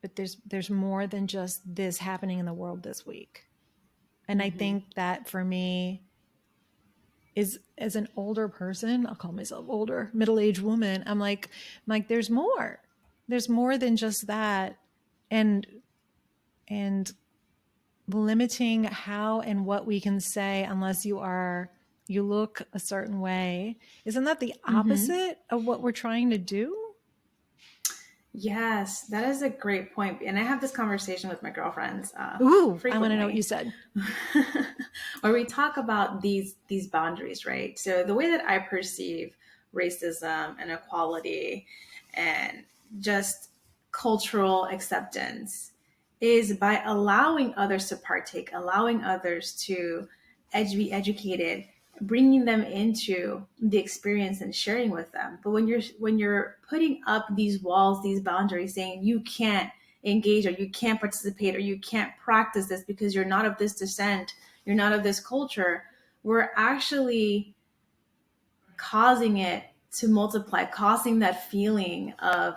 but there's more than just this happening in the world this week. And I Mm-hmm. think that for me is as an older person, I'll call myself older, middle-aged woman, I'm like there's more. There's more than just that. And and limiting how and what we can say unless you look a certain way, isn't that the Mm-hmm. opposite of what we're trying to do? Yes, that is a great point. And I have this conversation with my girlfriends Ooh, I want to know what you frequently, said. where we talk about these boundaries, right? So the way that I perceive racism and equality and just cultural acceptance is by allowing others to partake, allowing others to be educated, bringing them into the experience and sharing with them. But when you're putting up these walls, these boundaries, saying you can't engage or you can't participate or you can't practice this because you're not of this descent, you're not of this culture, we're actually causing it to multiply, causing that feeling of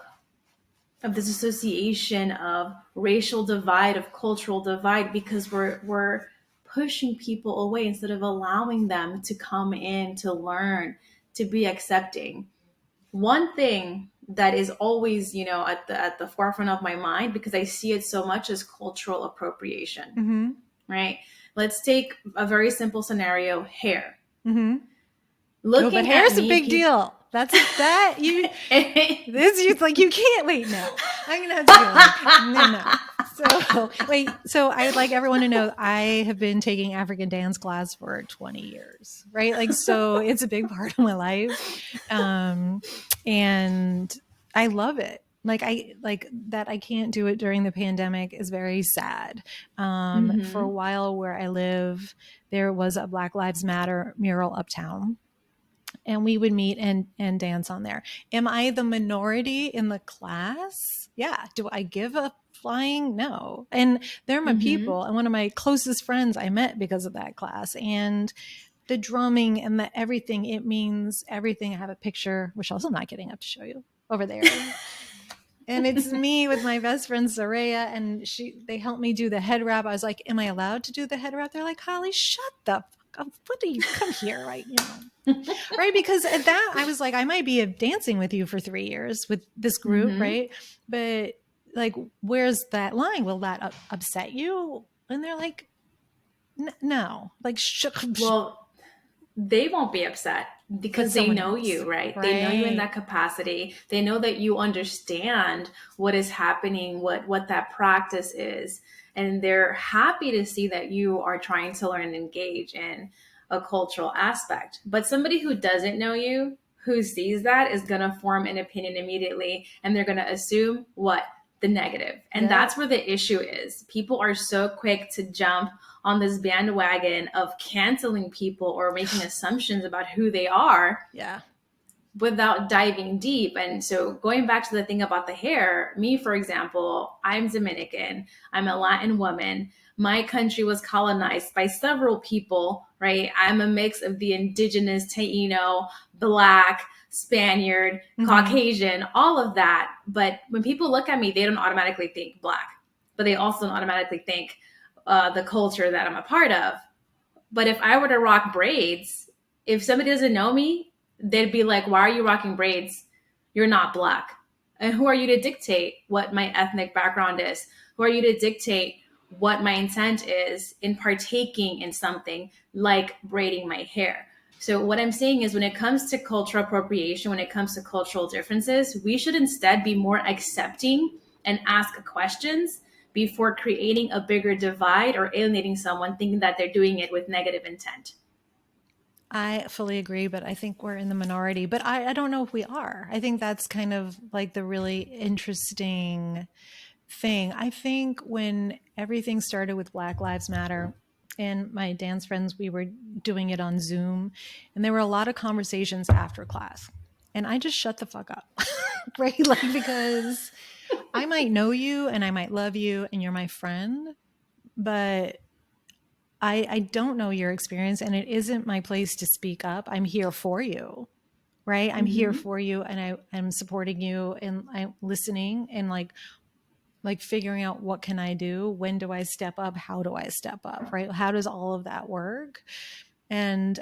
this association of racial divide, of cultural divide, because we're pushing people away instead of allowing them to come in, to learn, to be accepting. One thing that is always, at the forefront of my mind, because I see it so much, is cultural appropriation, Mm-hmm. right? Let's take a very simple scenario: hair. Mm-hmm. Oh, but Looking at hair's a me, big people. deal. That's that you. This you like you can't wait. No, I'm gonna have to go. Like, no. So wait. So I would like everyone to know I have been taking African dance class for 20 years, right? Like so, it's a big part of my life, and I love it. Like I like that I can't do it during the pandemic is very sad. For a Mm-hmm. while where I live, there was a Black Lives Matter mural uptown and we would meet and dance on there. Am I the minority in the class? Yeah. Do I give a flying? No. And they're my Mm-hmm. people and one of my closest friends I met because of that class. And the drumming and the everything, it means everything. I have a picture, which also I'm not getting up to show you over there. And it's me with my best friend Soraya, and they helped me do the head wrap. I was like, "Am I allowed to do the head wrap?" They're like, "Holly, shut the fuck up! What do you come here, right? Right?" Because at that, I was like, I might be dancing with you for 3 years with this group, Mm-hmm. right? But like, where's that line? Will that upset you? And they're like, no, like, Well, they won't be upset but because they someone know else, you, right? They know you in right? that capacity. They know that you understand what is happening, what that practice is, and they're happy to see that you are trying to learn and engage in a cultural aspect. But somebody who doesn't know you, who sees that, is going to form an opinion immediately, and they're going to assume what? The negative. And Yep. that's where the issue is. People are so quick to jump on this bandwagon of canceling people or making assumptions about who they are Yeah. without diving deep. And so going back to the thing about the hair, me, for example, I'm Dominican, I'm a Latin woman. My country was colonized by several people, right? I'm a mix of the indigenous, Taino, Black, Spaniard, Caucasian, all of that. But when people look at me, they don't automatically think Black, but they also don't automatically think the culture that I'm a part of. But if I were to rock braids, if somebody doesn't know me, they'd be like, why are you rocking braids? You're not Black. And who are you to dictate what my ethnic background is? Who are you to dictate what my intent is in partaking in something like braiding my hair? So what I'm saying is when it comes to cultural appropriation, when it comes to cultural differences, we should instead be more accepting and ask questions before creating a bigger divide or alienating someone thinking that they're doing it with negative intent. I fully agree, but I think we're in the minority. But I don't know if we are. I think that's kind of like the really interesting thing. I think when everything started with Black Lives Matter and my dance friends, we were doing it on Zoom, and there were a lot of conversations after class. And I just shut the fuck up, right? Like, because I might know you and I might love you and you're my friend, but I don't know your experience and it isn't my place to speak up. I'm here for you, right? I'm here for you and I'm supporting you and I'm listening and like figuring out what can I do? When do I step up? How do I step up, right? How does all of that work? And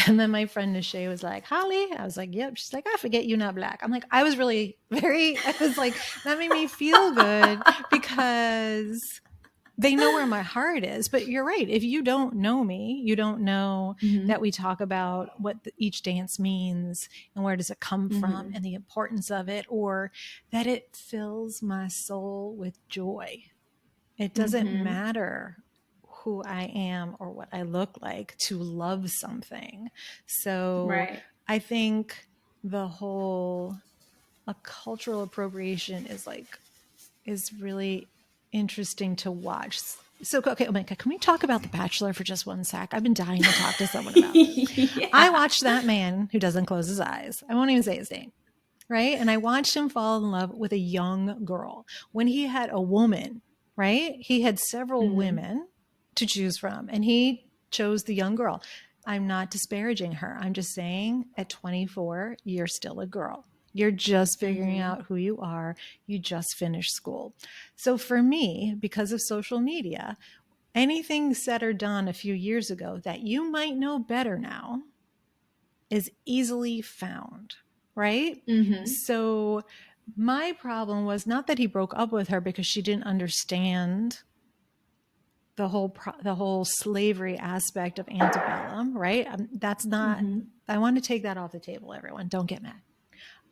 then my friend Nishay was like, Holly? I was like, yep. She's like, I forget you're not Black. I'm like, I was like, that made me feel good because they know where my heart is. But you're right. If you don't know me, you don't know that we talk about what each dance means and where does it come from and the importance of it, or that it fills my soul with joy. It doesn't matter who I am or what I look like to love something. So I think the whole cultural appropriation is really interesting to watch. So, okay, Omika, can we talk about The Bachelor for just one sec? I've been dying to talk to someone about this. Yeah. I watched that man who doesn't close his eyes. I won't even say his name, right? And I watched him fall in love with a young girl when he had a woman, right? He had several women to choose from, and he chose the young girl. I'm not disparaging her. I'm just saying at 24, you're still a girl. You're just figuring out who you are. You just finished school. So for me, because of social media, anything said or done a few years ago that you might know better now is easily found, right? So my problem was not that he broke up with her because she didn't understand the whole slavery aspect of antebellum, right? That's not, I want to take that off the table, everyone. Don't get mad.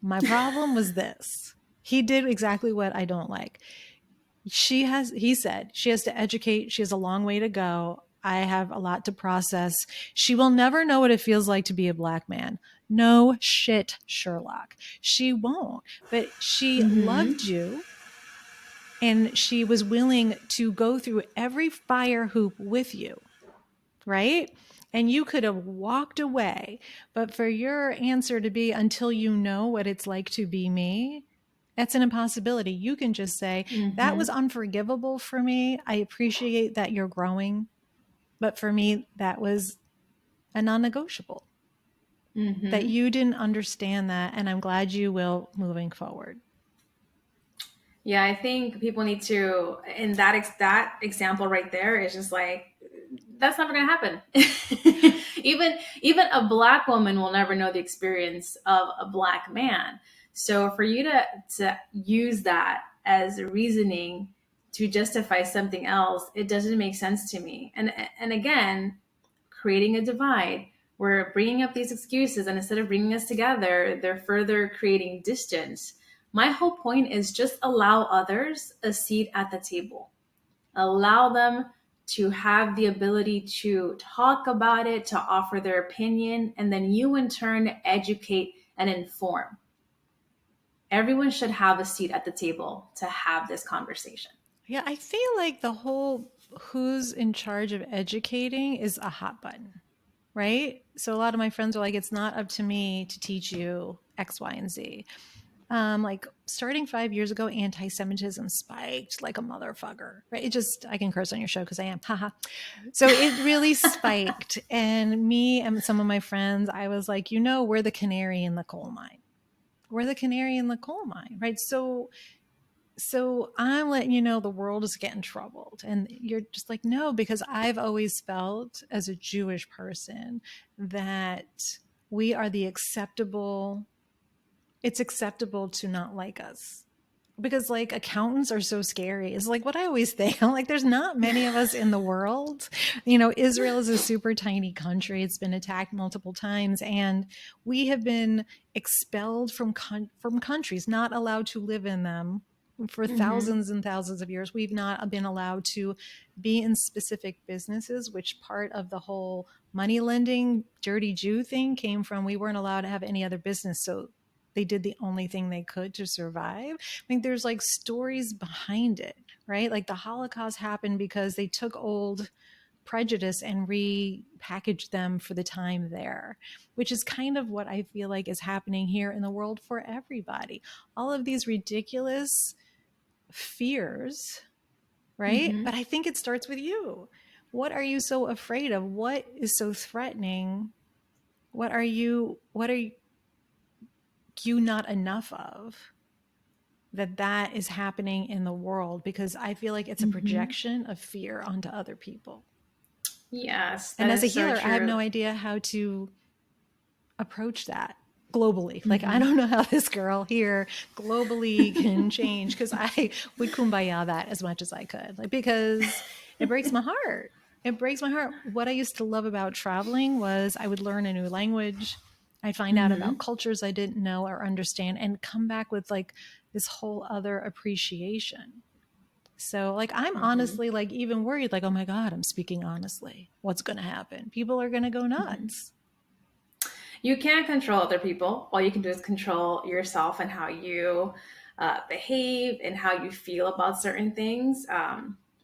My problem was this. He did exactly what I don't like. He said she has to educate. She has a long way to go. I have a lot to process. She will never know what it feels like to be a Black man. No shit, Sherlock. She won't. But she loved you. And she was willing to go through every fire hoop with you, right? And you could have walked away. But for your answer to be until you know what it's like to be me, that's an impossibility. You can just say, that was unforgivable for me. I appreciate that you're growing. But for me, that was a non-negotiable. That you didn't understand that. And I'm glad you will moving forward. Yeah, I think people need to, and that example right there is just like, that's never going to happen. even a Black woman will never know the experience of a Black man. So for you to use that as reasoning to justify something else, it doesn't make sense to me. And again, creating a divide. We're bringing up these excuses, and instead of bringing us together, they're further creating distance. My whole point is just allow others a seat at the table. Allow them to have the ability to talk about it, to offer their opinion, and then you in turn educate and inform. Everyone should have a seat at the table to have this conversation. Yeah, I feel like the whole who's in charge of educating is a hot button. right? So a lot of my friends are like, it's not up to me to teach you X, Y, and Z. Like starting 5 years ago, anti-Semitism spiked like a motherfucker, right? It just, I can curse on your show because I am, haha. So it really spiked. And me and some of my friends, I was like, we're the canary in the coal mine. We're the canary in the coal mine, right? So I'm letting you know the world is getting troubled. And you're just like, no, because I've always felt as a Jewish person that we are the acceptable, it's acceptable to not like us. Because like accountants are so scary is like what I always think. I'm like, there's not many of us in the world. Israel is a super tiny country. It's been attacked multiple times, and we have been expelled from countries, not allowed to live in them for thousands and thousands of years. We've not been allowed to be in specific businesses, which part of the whole money lending dirty Jew thing came from. We weren't allowed to have any other business. So they did the only thing they could to survive. I mean, there's like stories behind it, right? Like the Holocaust happened because they took old prejudice and repackaged them for the time there, which is kind of what I feel like is happening here in the world for everybody. All of these ridiculous fears, right? But I think it starts with you. What are you so afraid of? What is so threatening? What are you not enough of that is happening in the world? Because I feel like it's a projection of fear onto other people. Yes, And that as a is so healer, I have true. no idea how to approach that globally. Like, I don't know how this girl here globally can change, because I would kumbaya that as much as I could, like, because it breaks my heart. It breaks my heart. What I used to love about traveling was I would learn a new language. I'd find out about cultures I didn't know or understand and come back with like this whole other appreciation. So like, I'm honestly like even worried, like, oh my God, I'm speaking honestly. What's going to happen? People are going to go nuts. You can't control other people. All you can do is control yourself and how you behave and how you feel about certain things.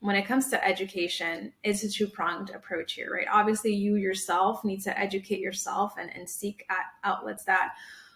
When it comes to education, it's a two-pronged approach here, right? Obviously, you yourself need to educate yourself and seek outlets that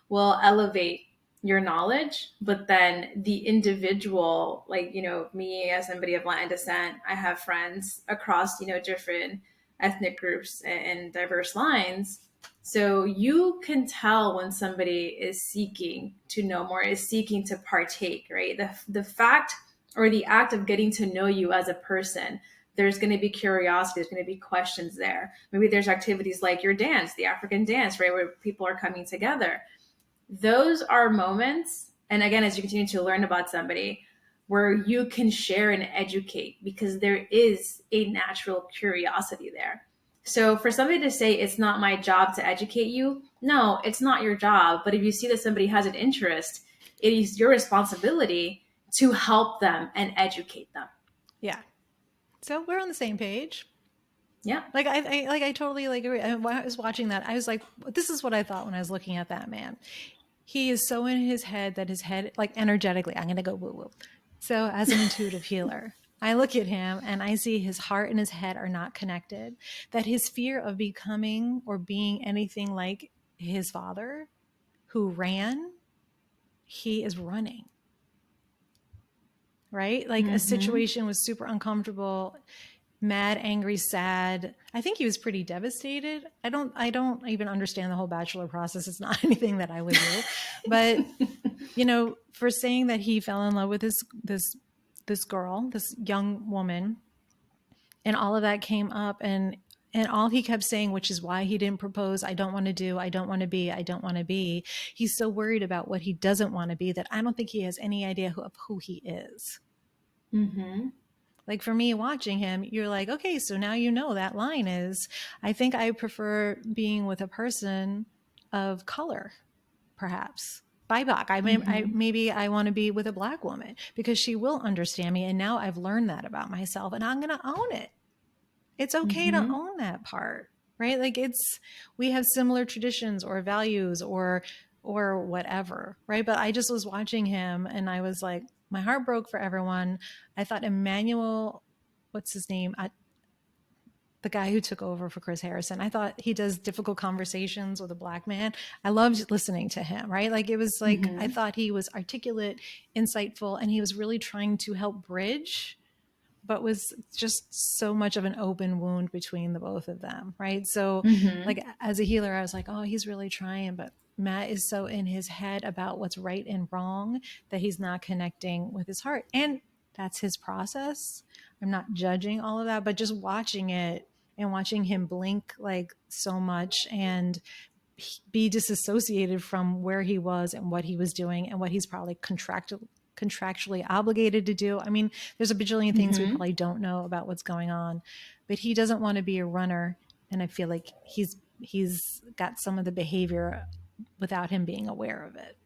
will elevate your knowledge. But then the individual, like, me as somebody of Latin descent, I have friends across, different ethnic groups and diverse lines. So you can tell when somebody is seeking to know more, is seeking to partake, right? The fact or the act of getting to know you as a person, there's going to be curiosity, there's going to be questions there. Maybe there's activities like your dance, the African dance, right, where people are coming together. Those are moments, and again, as you continue to learn about somebody, where you can share and educate because there is a natural curiosity there. So for somebody to say it's not my job to educate you, no, it's not your job. But if you see that somebody has an interest, it is your responsibility to help them and educate them. Yeah. So we're on the same page. Yeah. Like I totally like agree. When I was watching that, I was like, this is what I thought when I was looking at that man. He is so in his head that his head, like energetically, I'm going to go woo woo. So as an intuitive healer, I look at him and I see his heart and his head are not connected, that his fear of becoming or being anything like his father who ran, he is running, right? Like a situation was super uncomfortable, mad, angry, sad. I think he was pretty devastated. I don't even understand the whole bachelor process. It's not anything that I would do. But for saying that he fell in love with this girl, this young woman, and all of that came up, and all he kept saying, which is why he didn't propose, I don't want to do, I don't want to be, I don't want to be. He's so worried about what he doesn't want to be that I don't think he has any idea of who he is. Like for me watching him, you're like, okay, so now that line is, I think I prefer being with a person of color, perhaps. BIPOC. Maybe I want to be with a Black woman because she will understand me. And now I've learned that about myself and I'm going to own it. It's okay to own that part, right? Like we have similar traditions or values or whatever, right? But I just was watching him and I was like, my heart broke for everyone. I thought Emmanuel, what's his name? the guy who took over for Chris Harrison. I thought he does difficult conversations with a Black man. I loved listening to him, right? Like it was like, I thought he was articulate, insightful, and he was really trying to help bridge, but was just so much of an open wound between the both of them, right? So like as a healer, I was like, oh, he's really trying, but Matt is so in his head about what's right and wrong that he's not connecting with his heart. And that's his process. I'm not judging all of that, but just watching it and watching him blink like so much and be disassociated from where he was and what he was doing and what he's probably contractually obligated to do. I mean, there's a bajillion things we probably don't know about what's going on, but he doesn't want to be a runner. And I feel like he's got some of the behavior without him being aware of it.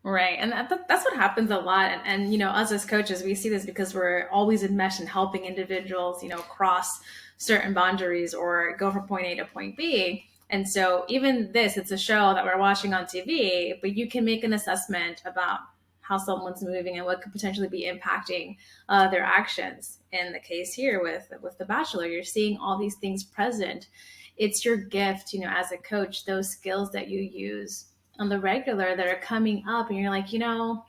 Right. And that's what happens a lot. And, you know, us as coaches, we see this because we're always enmeshed in helping individuals, you know, cross certain boundaries or go from point A to point B. And so even this, it's a show that we're watching on TV, but you can make an assessment about how someone's moving and what could potentially be impacting their actions. In the case here with The Bachelor, you're seeing all these things present. It's your gift, you know, as a coach, those skills that you use on the regular that are coming up and you're like, you know,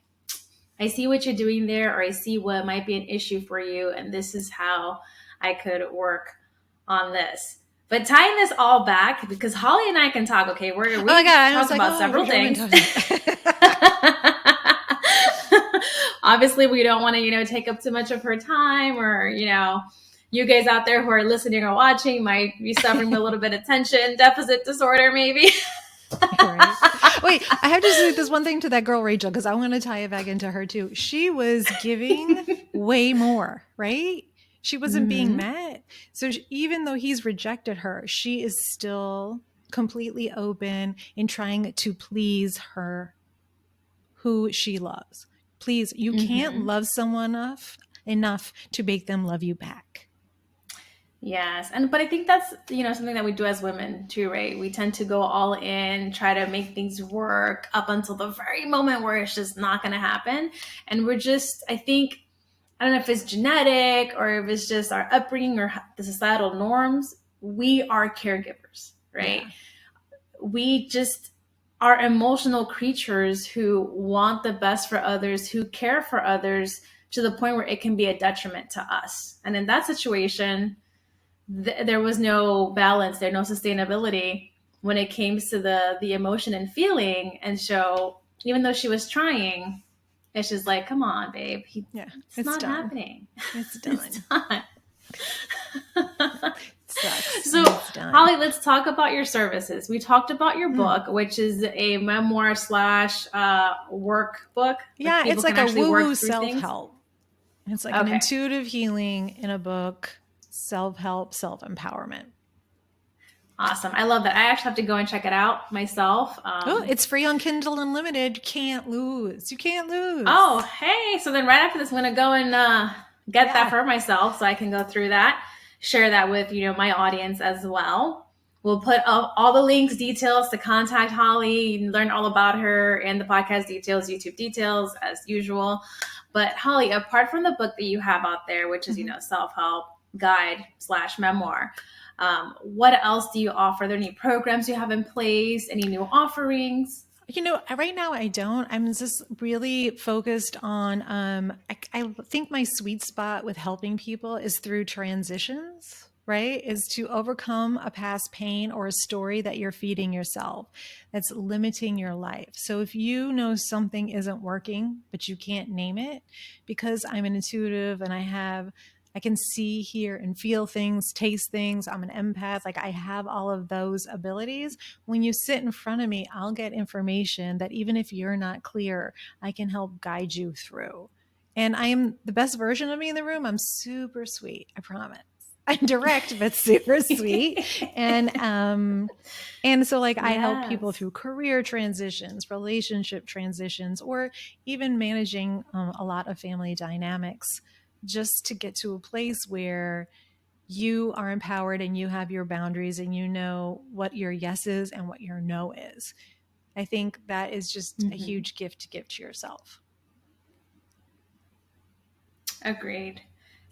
I see what you're doing there, or I see what might be an issue for you, and this is how I could work on this. But tying this all back, because Holly and I can talk, okay, we talk about several things. Obviously, we don't want to, you know, take up too much of her time, or, you know, you guys out there who are listening or watching might be suffering with a little bit of attention deficit disorder, maybe. Right. Wait, I have to say this one thing to that girl, Rachel, because I want to tie it back into her too. She was giving way more, right? She wasn't being met. So even though he's rejected her, she is still completely open in trying to please her, who she loves. Please, you can't love someone enough to make them love you back. Yes. But I think that's, you know, something that we do as women too, right? We tend to go all in, try to make things work up until the very moment where it's just not going to happen. And we're just, I think, I don't know if it's genetic or if it's just our upbringing or the societal norms. We are caregivers, right? Yeah. We just are emotional creatures who want the best for others, who care for others to the point where it can be a detriment to us. And in that situation, there was no balance there, no sustainability when it came to the emotion and feeling. And so even though she was trying, it's just like, come on, babe. It's not done. Happening. It's done. It's not. Sucks. So Holly, let's talk about your services. We talked about your book, which is a memoir / workbook. Yeah, it's like a woo-woo self-help. It's like an intuitive healing in a book. Self-help, self-empowerment. Awesome. I love that. I actually have to go and check it out myself. It's free on Kindle Unlimited. You can't lose. Oh, hey. So then right after this, I'm going to go and get that for myself so I can go through that, share that with, you know, my audience as well. We'll put all the links, details to contact Holly. You can learn all about her and the podcast details, YouTube details as usual. But Holly, apart from the book that you have out there, which is, you know, self-help guide / memoir, what else do you offer? Are there any programs you have in place? Any new offerings? You know, right now I don't. I'm just really focused on, I think my sweet spot with helping people is through transitions, right? Is to overcome a past pain or a story that you're feeding yourself that's limiting your life. So if you know something isn't working, but you can't name it, because I'm an intuitive and I can see, hear, and feel things, taste things. I'm an empath. Like I have all of those abilities. When you sit in front of me, I'll get information that even if you're not clear, I can help guide you through. And I am the best version of me in the room. I'm super sweet. I promise. I'm direct, but super sweet. And so like I help people through career transitions, relationship transitions, or even managing a lot of family dynamics, just to get to a place where you are empowered and you have your boundaries and you know what your yes is and what your no is. I think that is just a huge gift to give to yourself. Agreed.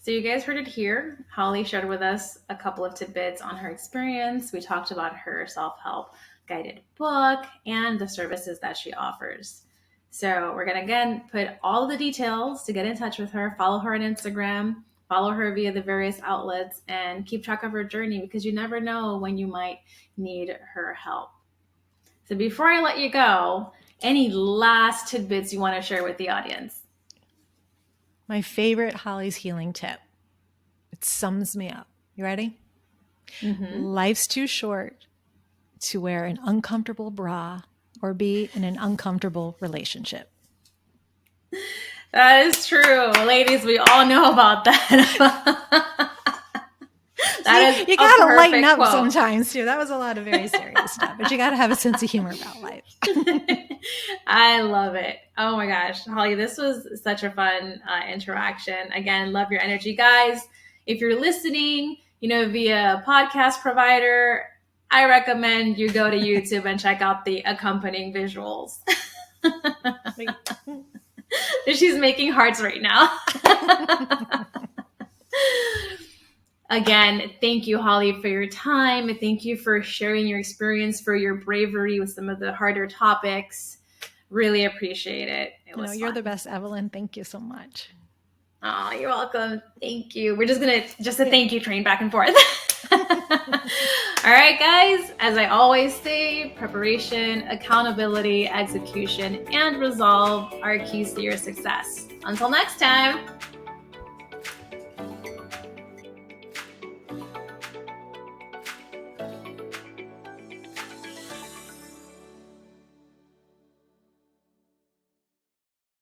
So you guys heard it here. Holly shared with us a couple of tidbits on her experience. We talked about her self-help guided book and the services that she offers. So we're going to, again, put all the details to get in touch with her. Follow her on Instagram. Follow her via the various outlets and keep track of her journey, because you never know when you might need her help. So before I let you go, any last tidbits you want to share with the audience? My favorite Holly's healing tip. It sums me up. You ready? Life's too short to wear an uncomfortable bra or be in an uncomfortable relationship. That is true. Ladies, we all know about that. You gotta lighten up sometimes too. That was a lot of very serious stuff, but you gotta have a sense of humor about life. I love it. Oh my gosh, Holly, this was such a fun interaction. Again, love your energy, guys. If you're listening, via a podcast provider, I recommend you go to YouTube and check out the accompanying visuals. She's making hearts right now. Again, thank you, Holly, for your time. Thank you for sharing your experience, for your bravery with some of the harder topics. Really appreciate it. You're the best, Evelyn. Thank you so much. Oh, you're welcome. Thank you. We're just a thank you train back and forth. All right, guys, as I always say, preparation, accountability, execution, and resolve are keys to your success. Until next time.